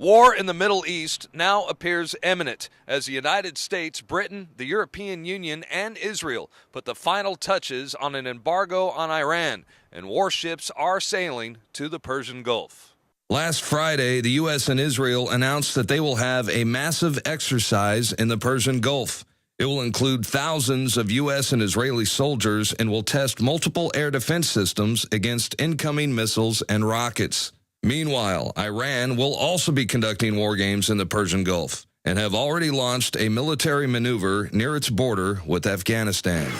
War in the Middle East now appears imminent as the United States, Britain, the European Union, and Israel put the final touches on an embargo on Iran, and warships are sailing to the Persian Gulf. Last Friday, the U.S. and Israel announced that they will have a massive exercise in the Persian Gulf. It will include thousands of U.S. and Israeli soldiers and will test multiple air defense systems against incoming missiles and rockets. Meanwhile, Iran will also be conducting war games in the Persian Gulf and have already launched a military maneuver near its border with Afghanistan.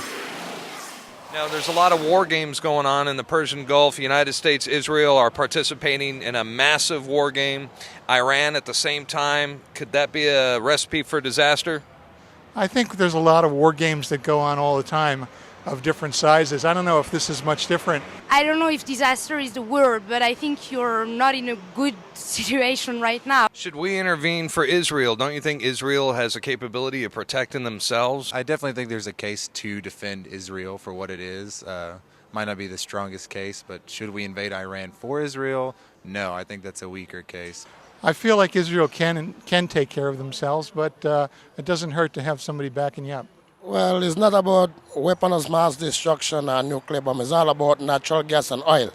Now, there's a lot of war games going on in the Persian Gulf. The United States, Israel are participating in a massive war game. Iran at the same time. Could that be a recipe for disaster? I think there's a lot of war games that go on all the time of different sizes. I don't know if this is much different. I don't know if disaster is the word, but I think you're not in a good situation right now. Should we intervene for Israel? Don't you think Israel has a capability of protecting themselves? I definitely think there's a case to defend Israel for what it is. Might not be the strongest case, but should we invade Iran for Israel? No, I think that's a weaker case. I feel like Israel can take care of themselves, but it doesn't hurt to have somebody backing you up. Well, it's not about weapons of mass destruction and nuclear bomb. It's all about natural gas and oil.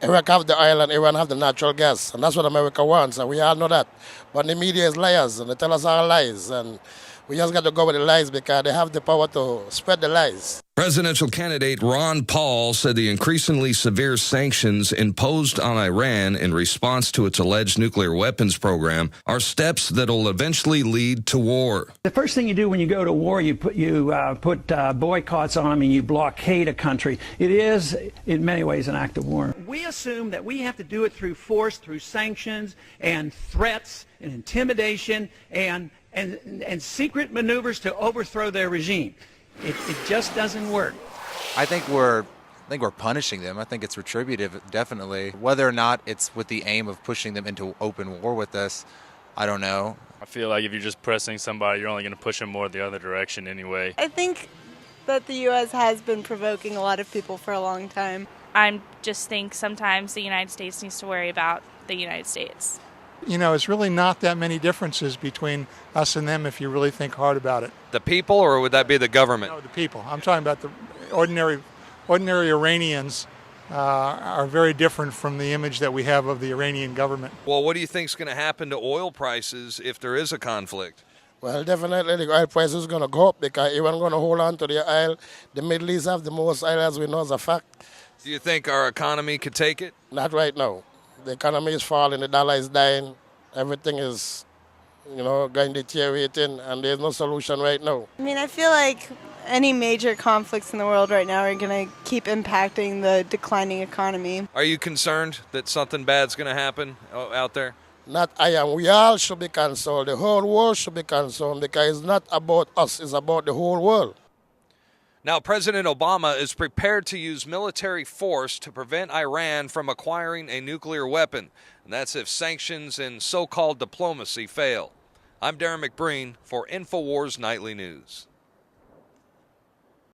Iraq have the oil and Iran have the natural gas, and that's what America wants, and we all know that. But the media is liars, and they tell us all lies, and we just got to go with the lies because they have the power to spread the lies. Presidential candidate Ron Paul said the increasingly severe sanctions imposed on Iran in response to its alleged nuclear weapons program are steps that will eventually lead to war. The first thing you do when you go to war, you put boycotts on them and you blockade a country. It is, in many ways, an act of war. We assume that we have to do it through force, through sanctions and threats and intimidation and secret maneuvers to overthrow their regime. It just doesn't work. I think we're punishing them. I think it's retributive, definitely. Whether or not it's with the aim of pushing them into open war with us, I don't know. I feel like if you're just pressing somebody, you're only going to push them more the other direction anyway. I think that the U.S. has been provoking a lot of people for a long time. I just think sometimes the United States needs to worry about the United States. You know, it's really not that many differences between us and them if you really think hard about it. The people, or would that be the government? No, the people. I'm talking about the ordinary Iranians are very different from the image that we have of the Iranian government. Well, what do you think is going to happen to oil prices if there is a conflict? Well, definitely the oil price is going to go up because Iran going to hold on to the oil. The Middle East have the most oil, as we know, as a fact. Do you think our economy could take it? Not right now. The economy is falling, the dollar is dying, everything is, going deteriorating, and there's no solution right now. I mean, I feel like any major conflicts in the world right now are going to keep impacting the declining economy. Are you concerned that something bad's going to happen out there? Not I am. We all should be concerned. The whole world should be concerned because it's not about us, it's about the whole world. Now, President Obama is prepared to use military force to prevent Iran from acquiring a nuclear weapon. And that's if sanctions and so-called diplomacy fail. I'm Darrin McBreen for INFOWARS Nightly News.